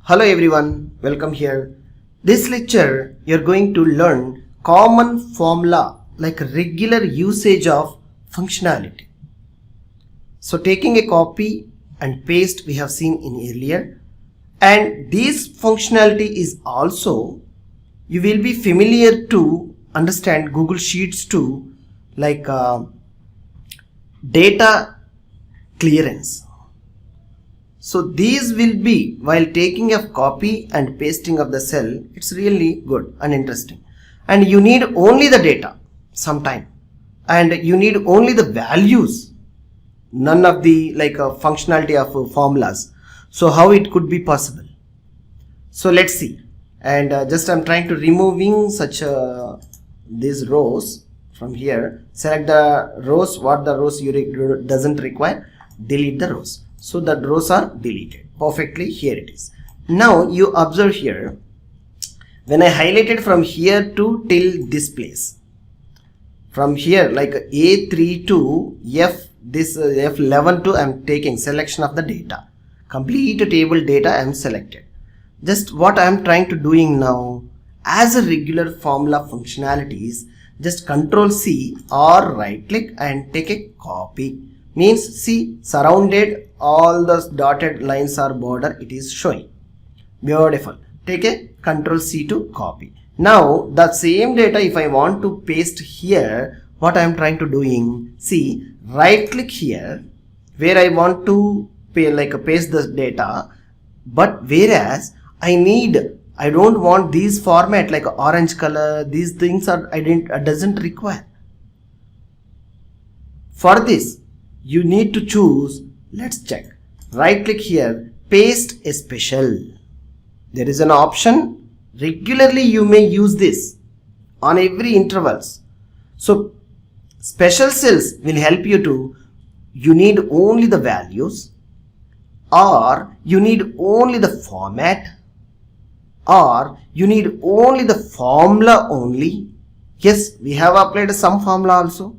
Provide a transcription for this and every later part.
Hello everyone, welcome here. This lecture you're going to learn common formula like regular usage of functionality. So taking a copy and paste we have seen in earlier, and this functionality is also you will be familiar to understand Google Sheets too, like data clearance. So these will be while taking a copy and pasting of the cell. It's really good and interesting, and you need only the data sometime, and you need only the values, none of the functionality of formulas. So how it could be possible? So let's see. And just I'm trying to removing such these rows from here. Select the rows, what the rows you doesn't require, delete the rows. So the rows are deleted perfectly. Here it is. Now you observe here, when I highlighted from here to till this place, from here like A3 to F, this F11 to I'm taking selection of the data, complete table data I am selected. Just what I am trying to doing now, as a regular formula functionalities, just Control C or right click and take a copy. Means see, surrounded all the dotted lines are border, it is showing. Beautiful. Take a Control C to copy. Now the same data if I want to paste here, what I am trying to doing, see, right click here where I want to paste the data, but whereas I don't want these format like orange color, these things are doesn't require. For this you need to choose, let's check, right click here, paste a special. There is an option, regularly you may use this on every intervals. So special cells will help you to, you need only the values, or you need only the format, or you need only the formula only. Yes, we have applied some formula also.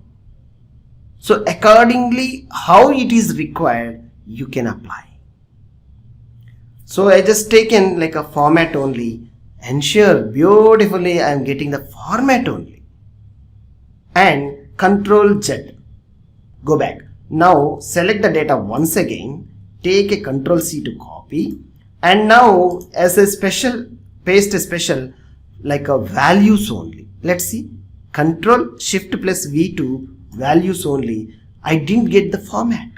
So accordingly how it is required you can apply. So I just taken like a format only. Ensure beautifully I am getting the format only. And Control Z. Go back. Now select the data once again. Take a Control C to copy. And now as a special, paste a special like a values only. Let's see. Control Shift plus V to values only. I didn't get the format,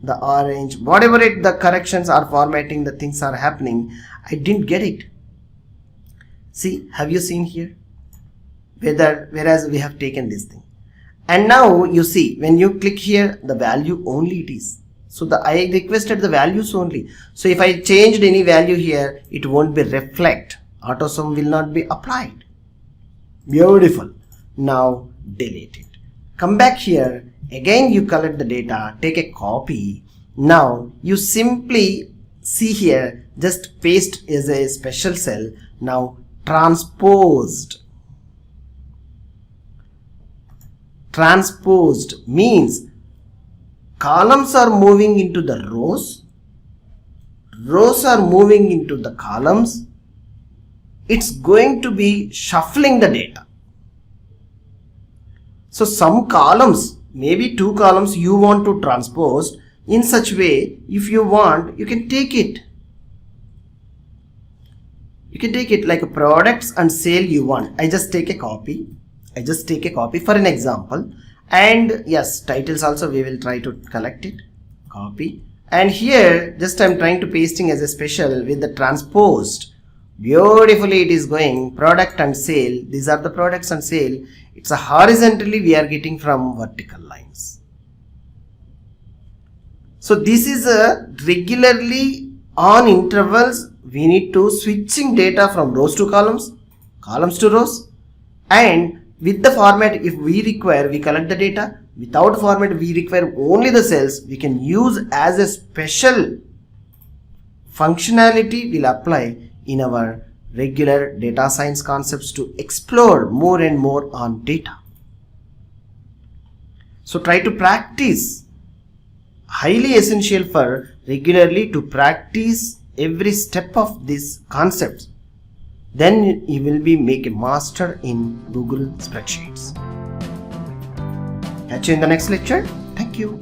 the orange, whatever the corrections are formatting, the things are happening, I didn't get it. See, have you seen here, whereas we have taken this thing, and now you see when you click here the value only it is. So I requested the values only. So if I changed any value here, it won't be reflect, autosum will not be applied. Beautiful. Now delete it. Come back here, again you collect the data, take a copy. Now you simply see here, just paste as a special cell. Now transposed. Transposed means columns are moving into the rows, rows are moving into the columns. It's going to be shuffling the data. So some columns, maybe two columns you want to transpose in such way, if you want, you can take it. You can take it like a products and sale you want. I just take a copy. For an example. And yes, titles also we will try to collect it. Copy. And here just I'm trying to pasting as a special with the transposed. Beautifully it is going product and sale. These are the products and sale. It's a horizontally we are getting from vertical lines. So this is a regularly on intervals we need to switching data from rows to columns, columns to rows, and with the format if we require we collect the data. Without format we require only the cells, we can use as a special functionality will apply in our regular data science concepts to explore more and more on data. So try to practice, highly essential for regularly to practice every step of this concept, then you will be make a master in Google Spreadsheets. Catch you in the next lecture. Thank you.